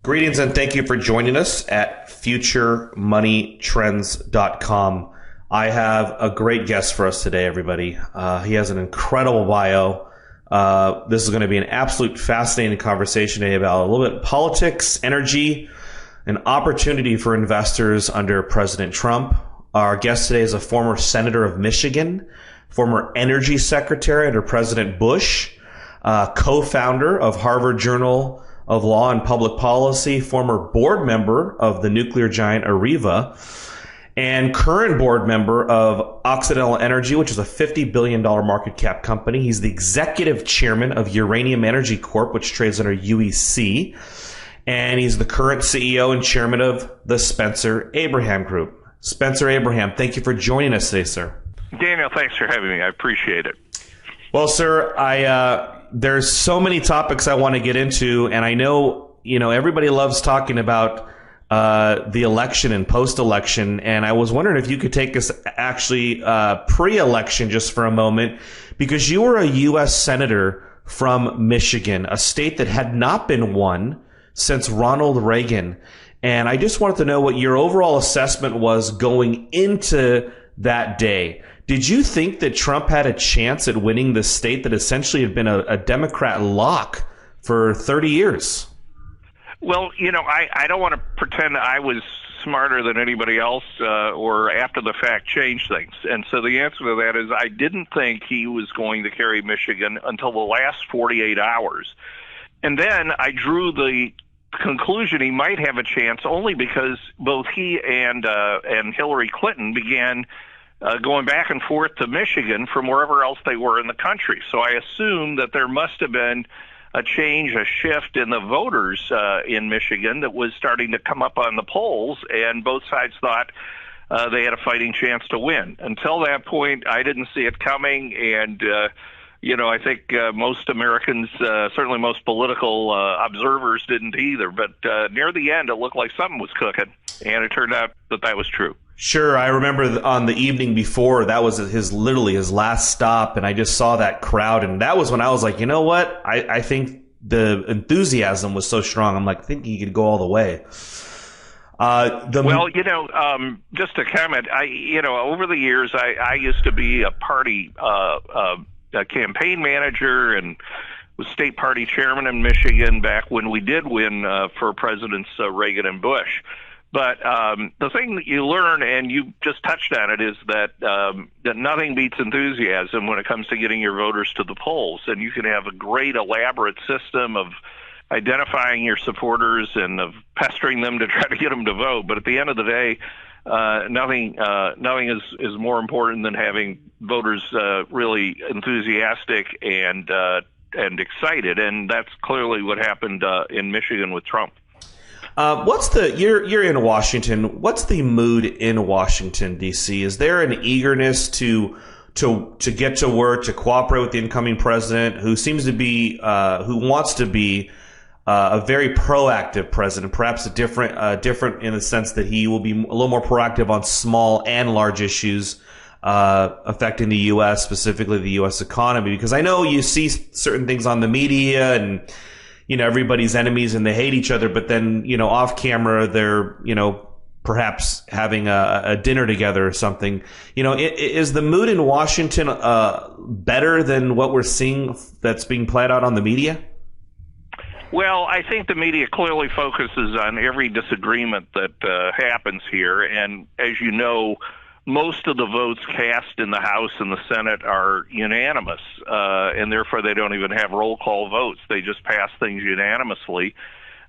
Greetings and thank you for joining us at futuremoneytrends.com. I have a great guest for us today, everybody. He has an incredible bio. This is going to be an absolute fascinating conversation today about a little bit of politics, energy, an opportunity for investors under President Trump. Our guest today is a former senator of Michigan, former energy secretary under President Bush, co-founder of Harvard Journal of Law and Public Policy, former board member of the nuclear giant Areva, and current board member of Occidental Energy, which is a $50 billion market cap company. He's the executive chairman of Uranium Energy Corp., which trades under UEC, and he's the current CEO and chairman of the Spencer Abraham Group. Spencer Abraham, thank you for joining us today, sir. Daniel, thanks for having me. I appreciate it. Well, sir, there's so many topics I want to get into, and I know, everybody loves talking about the election and post-election, and I was wondering if you could take us actually pre-election just for a moment, because you were a U.S. Senator from Michigan, a state that had not been won since Ronald Reagan, and I just wanted to know what your overall assessment was going into that day. Did you think that Trump had a chance at winning the state that essentially had been a Democrat lock for 30 years? Well, I don't want to pretend I was smarter than anybody else or after the fact change things. And so the answer to that is I didn't think he was going to carry Michigan until the last 48 hours. And then I drew the conclusion he might have a chance only because both he and Hillary Clinton began going back and forth to Michigan from wherever else they were in the country. So I assume that there must have been a change, a shift in the voters in Michigan that was starting to come up on the polls, and both sides thought they had a fighting chance to win. Until that point, I didn't see it coming, and I think most Americans, certainly most political observers, didn't either. But near the end, it looked like something was cooking, and it turned out that was true. Sure. I remember on the evening before, that was literally his last stop, and I just saw that crowd, and that was when I was like, you know what? I think the enthusiasm was so strong. I'm like, I think he could go all the way. Just to comment, over the years, I used to be a party a campaign manager and was state party chairman in Michigan back when we did win for Presidents Reagan and Bush. But the thing that you learn, and you just touched on it, is that nothing beats enthusiasm when it comes to getting your voters to the polls. And you can have a great, elaborate system of identifying your supporters and of pestering them to try to get them to vote. But at the end of the day, nothing is more important than having voters really enthusiastic and excited. And that's clearly what happened in Michigan with Trump. You're in Washington. What's the mood in Washington, D.C.? Is there an eagerness to get to work, to cooperate with the incoming president, who seems to be, who wants to be a very proactive president, perhaps different in the sense that he will be a little more proactive on small and large issues affecting the U.S., specifically the U.S. economy? Because I know you see certain things on the media and everybody's enemies and they hate each other, but then, off camera, they're, perhaps having a dinner together or something. Is the mood in Washington better than what we're seeing that's being played out on the media? Well, I think the media clearly focuses on every disagreement that happens here. And as you know, most of the votes cast in the House and the Senate are unanimous, and therefore they don't even have roll call votes. They just pass things unanimously.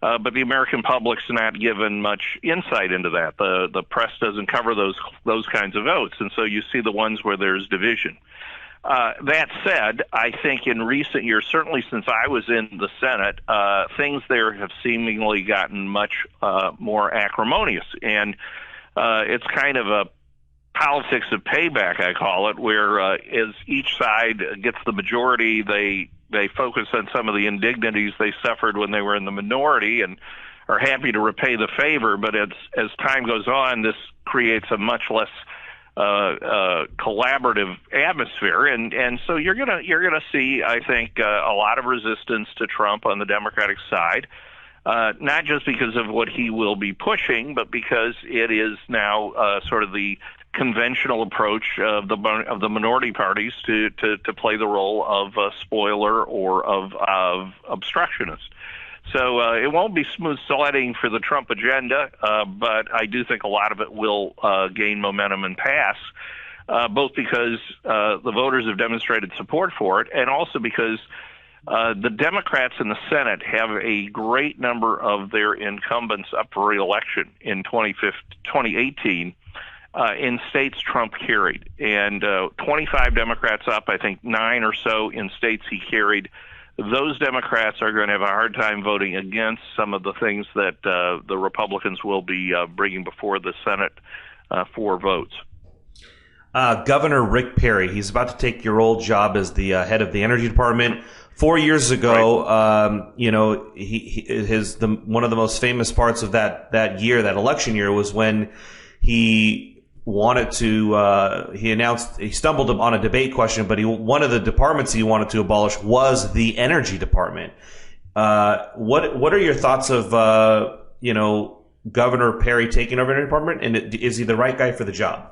But the American public's not given much insight into that. The press doesn't cover those kinds of votes, and so you see the ones where there's division. That said, I think in recent years, certainly since I was in the Senate, things there have seemingly gotten much more acrimonious, and it's kind of a politics of payback, I call it, where as each side gets the majority, they focus on some of the indignities they suffered when they were in the minority and are happy to repay the favor. But as time goes on, this creates a much less collaborative atmosphere, and so you're gonna see, I think, a lot of resistance to Trump on the Democratic side, not just because of what he will be pushing, but because it is now sort of the conventional approach of the minority parties to play the role of spoiler or of obstructionist. So it won't be smooth sledding for the Trump agenda, but I do think a lot of it will gain momentum and pass, both because the voters have demonstrated support for it, and also because the Democrats in the Senate have a great number of their incumbents up for re-election in 2018 in states Trump carried. And 25 Democrats up, I think 9 or so in states he carried. Those Democrats are going to have a hard time voting against some of the things that the Republicans will be bringing before the Senate for votes. Governor Rick Perry, he's about to take your old job as the head of the Energy Department. 4 years ago, right. One of the most famous parts of that election year, was when he wanted to, he stumbled on a debate question, but one of the departments he wanted to abolish was the Energy Department. What are your thoughts of, Governor Perry taking over the Energy Department, and is he the right guy for the job?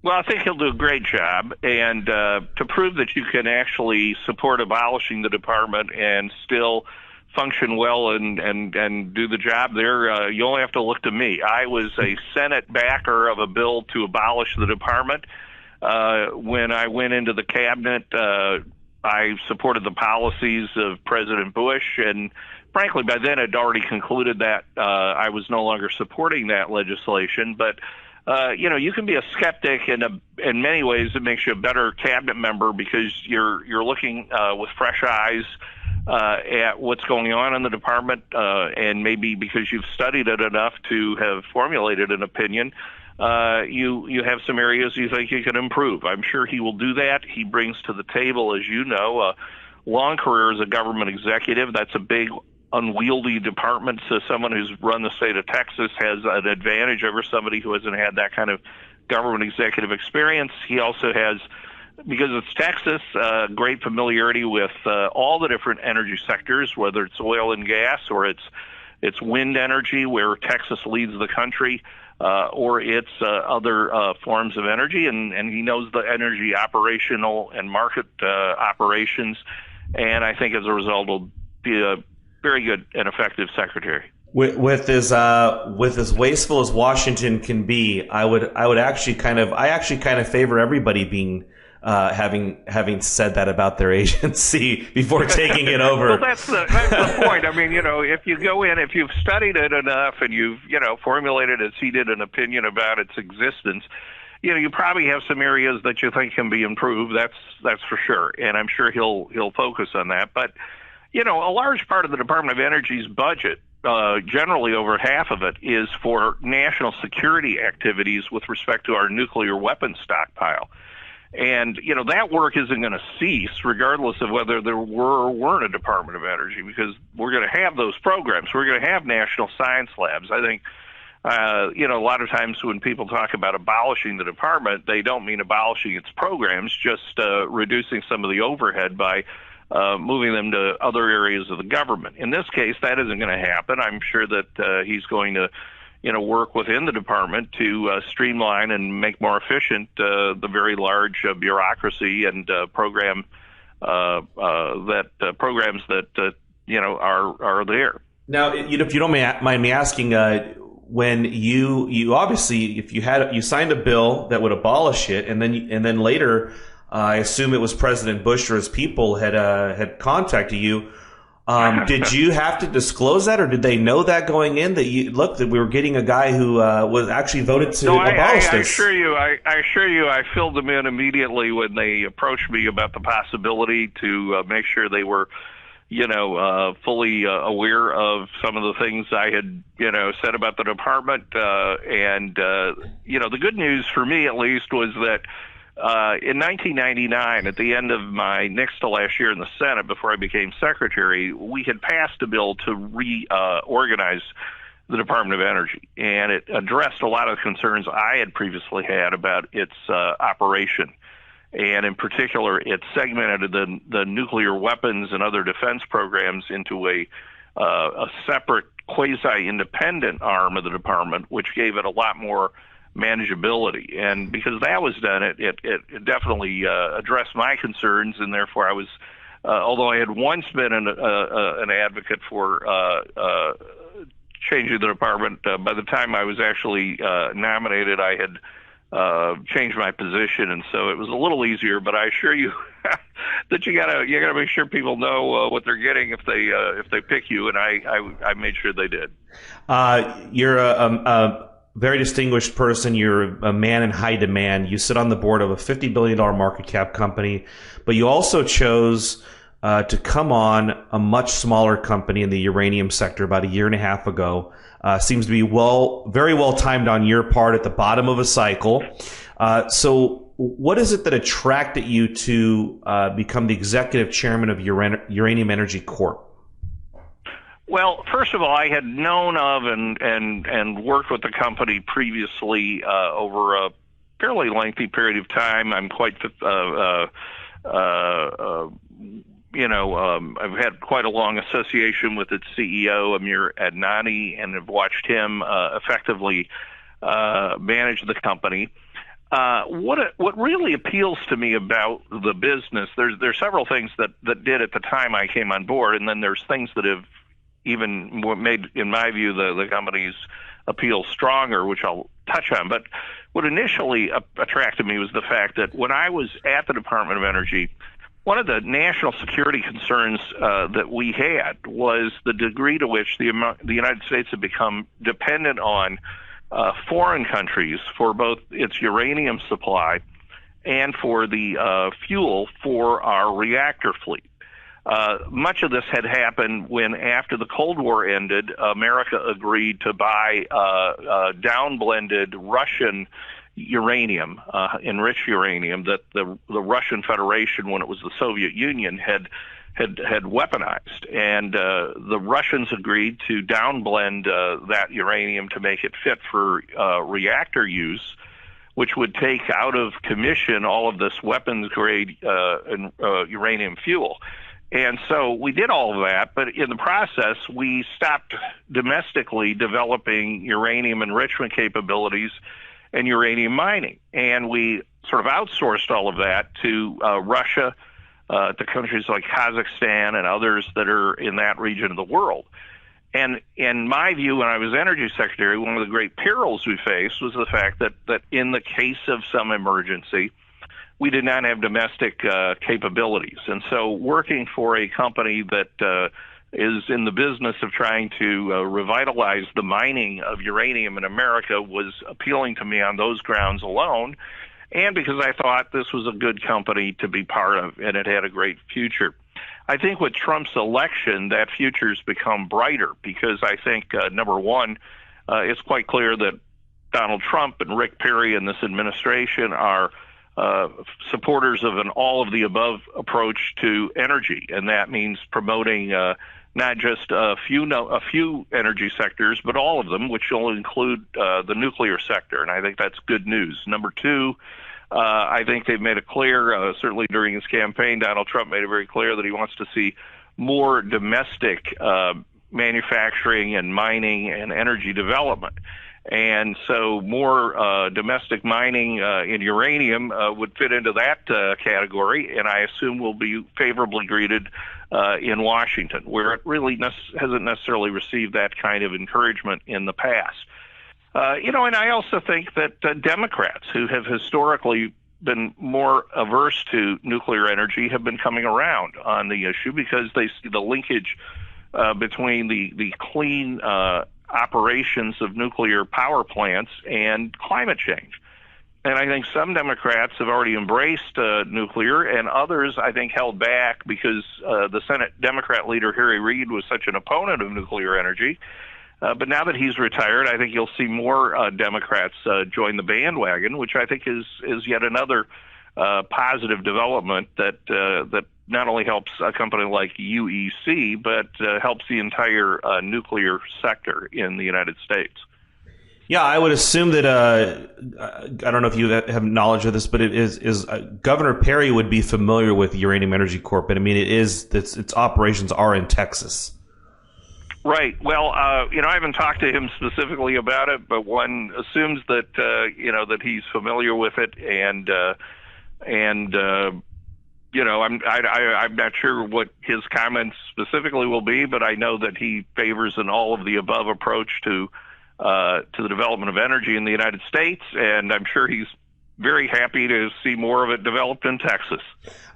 Well, I think he'll do a great job, and to prove that you can actually support abolishing the department and still function well and do the job there, you only have to look to me. I was a Senate backer of a bill to abolish the department. When I went into the cabinet, I supported the policies of President Bush, and frankly, by then I'd already concluded that I was no longer supporting that legislation. But you can be a skeptic, and in many ways it makes you a better cabinet member because you're looking with fresh eyes at what's going on in the department, and maybe because you've studied it enough to have formulated an opinion, you have some areas you think you can improve. I'm sure he will do that. He brings to the table, as you know, a long career as a government executive. That's a big, unwieldy department, so someone who's run the state of Texas has an advantage over somebody who hasn't had that kind of government executive experience. He also has, because it's Texas, great familiarity with all the different energy sectors, whether it's oil and gas or it's wind energy, where Texas leads the country, or it's other forms of energy, and he knows the energy operational and market operations, and I think as a result will be a very good and effective secretary. With as wasteful as Washington can be, I actually kind of favor everybody being having said that about their agency before taking it over. Well, that's the point. I mean, if you go in, if you've studied it enough and you've formulated and seeded an opinion about its existence, you probably have some areas that you think can be improved. That's for sure, and I'm sure he'll focus on that. But a large part of the Department of Energy's budget, generally over half of it, is for national security activities with respect to our nuclear weapons stockpile. And, that work isn't going to cease regardless of whether there were or weren't a Department of Energy, because we're going to have those programs. We're going to have national science labs. I think, a lot of times when people talk about abolishing the department, they don't mean abolishing its programs, just reducing some of the overhead by moving them to other areas of the government. In this case, that isn't going to happen. I'm sure that he's going to work within the department to streamline and make more efficient the very large bureaucracy and programs that are there. Now, if you don't mind me asking, when you obviously, if you signed a bill that would abolish it, and then later, I assume it was President Bush or his people had contacted you. Did you have to disclose that, or did they know that going in that we were getting a guy who was actually voted to abolish this? I assure you, I filled them in immediately when they approached me about the possibility to make sure they were, fully aware of some of the things I had, said about the department. And the good news for me, at least, was that in 1999, at the end of my next to last year in the Senate, before I became secretary, we had passed a bill to reorganize the Department of Energy, and it addressed a lot of the concerns I had previously had about its operation. And in particular, it segmented the nuclear weapons and other defense programs into a separate quasi-independent arm of the department, which gave it a lot more manageability. And because that was done, it definitely addressed my concerns, and therefore I was, although I had once been an advocate for changing the department, by the time I was actually nominated, I had changed my position, and so it was a little easier. But I assure you that you gotta make sure people know what they're getting if they pick you, and I made sure they did. You're a very distinguished person. You're a man in high demand. You sit on the board of a $50 billion market cap company, but you also chose to come on a much smaller company in the uranium sector about a year and a half ago. Seems to be very well timed on your part at the bottom of a cycle. So what is it that attracted you to become the executive chairman of Uranium Energy Corp? Well, first of all, I had known of and worked with the company previously over a fairly lengthy period of time. I'm quite I've had quite a long association with its CEO, Amir Adnani, and have watched him effectively manage the company. What really appeals to me about the business, there's several things that did at the time I came on board, and then there's things that have even made, in my view, the company's appeal stronger, which I'll touch on. But what initially attracted me was the fact that when I was at the Department of Energy, one of the national security concerns that we had was the degree to which the United States had become dependent on foreign countries for both its uranium supply and for the fuel for our reactor fleet. Much of this had happened when, after the Cold War ended, America agreed to buy downblended Russian uranium, enriched uranium, that the Russian Federation, when it was the Soviet Union, had weaponized. And the Russians agreed to downblend that uranium to make it fit for reactor use, which would take out of commission all of this weapons-grade uranium fuel. And so we did all of that, but in the process, we stopped domestically developing uranium enrichment capabilities and uranium mining. And we sort of outsourced all of that to Russia, to countries like Kazakhstan and others that are in that region of the world. And in my view, when I was Energy Secretary, one of the great perils we faced was the fact that in the case of some emergency, we did not have domestic capabilities. And so working for a company that is in the business of trying to revitalize the mining of uranium in America was appealing to me on those grounds alone, and because I thought this was a good company to be part of, and it had a great future. I think with Trump's election, that future's become brighter, because I think, number one, it's quite clear that Donald Trump and Rick Perry and this administration are supporters of an all-of-the-above approach to energy, and that means promoting not just a few energy sectors, but all of them, which will include the nuclear sector, and I think that's good news. Number two, I think they've made it clear, certainly during his campaign, Donald Trump made it very clear that he wants to see more domestic manufacturing and mining and energy development. And so more domestic mining in uranium would fit into that category, and I assume will be favorably greeted in Washington, where it really hasn't necessarily received that kind of encouragement in the past. And I also think that Democrats, who have historically been more averse to nuclear energy, have been coming around on the issue, because they see the linkage between the clean operations of nuclear power plants and climate change. And I think some Democrats have already embraced nuclear, and others, I think, held back because the Senate Democrat leader, Harry Reid, was such an opponent of nuclear energy. But now that he's retired, I think you'll see more Democrats join the bandwagon, which I think is yet another positive development that not only helps a company like UEC, but helps the entire nuclear sector in the United States. Yeah, I would assume that I don't know if you have knowledge of this, but it is Governor Perry would be familiar with Uranium Energy Corp. And I mean, its operations are in Texas. Right. Well, I haven't talked to him specifically about it, but one assumes that that he's familiar with it, and I'm not sure what his comments specifically will be, but I know that he favors an all of the above approach to the development of energy in the United States, and I'm sure he's very happy to see more of it developed in Texas.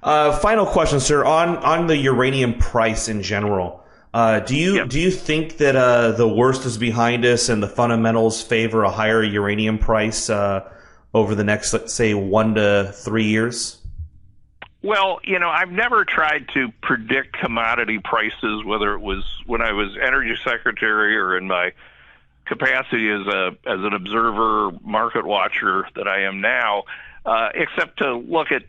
Final question, sir, on the uranium price in general. Do you think that the worst is behind us and the fundamentals favor a higher uranium price over the next, let's say, 1 to 3 years? Well, I've never tried to predict commodity prices, whether it was when I was energy secretary or in my capacity as an observer, market watcher that I am now, except to look at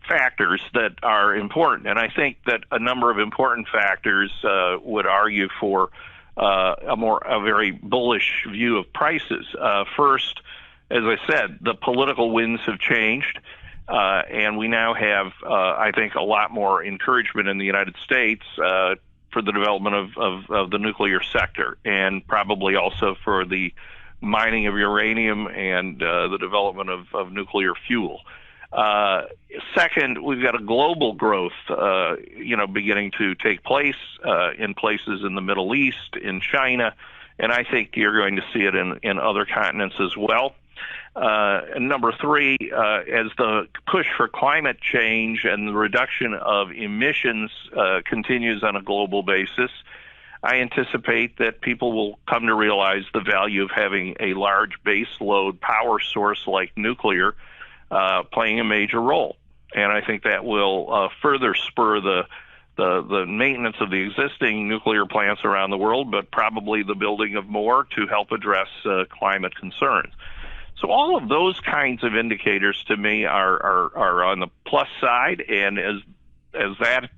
factors that are important. And I think that a number of important factors would argue for a very bullish view of prices. First, as I said, the political winds have changed. And we now have, I think, a lot more encouragement in the United States for the development of the nuclear sector, and probably also for the mining of uranium and the development of nuclear fuel. Second, we've got a global growth, beginning to take place in places in the Middle East, in China, and I think you're going to see it in other continents as well. And number three, as the push for climate change and the reduction of emissions continues on a global basis, I anticipate that people will come to realize the value of having a large base load power source like nuclear playing a major role. And I think that will further spur the maintenance of the existing nuclear plants around the world, but probably the building of more to help address climate concerns. So all of those kinds of indicators to me are on the plus side, and as that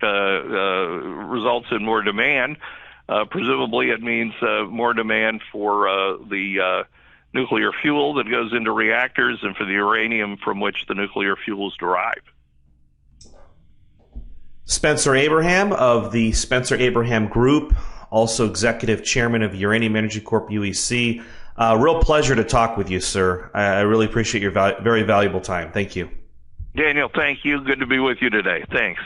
results in more demand, presumably it means more demand for the nuclear fuel that goes into reactors and for the uranium from which the nuclear fuel is derived. Spencer Abraham of the Spencer Abraham Group, also executive chairman of Uranium Energy Corp. UEC. Real pleasure to talk with you, sir. I really appreciate your very valuable time. Thank you. Daniel, thank you. Good to be with you today. Thanks.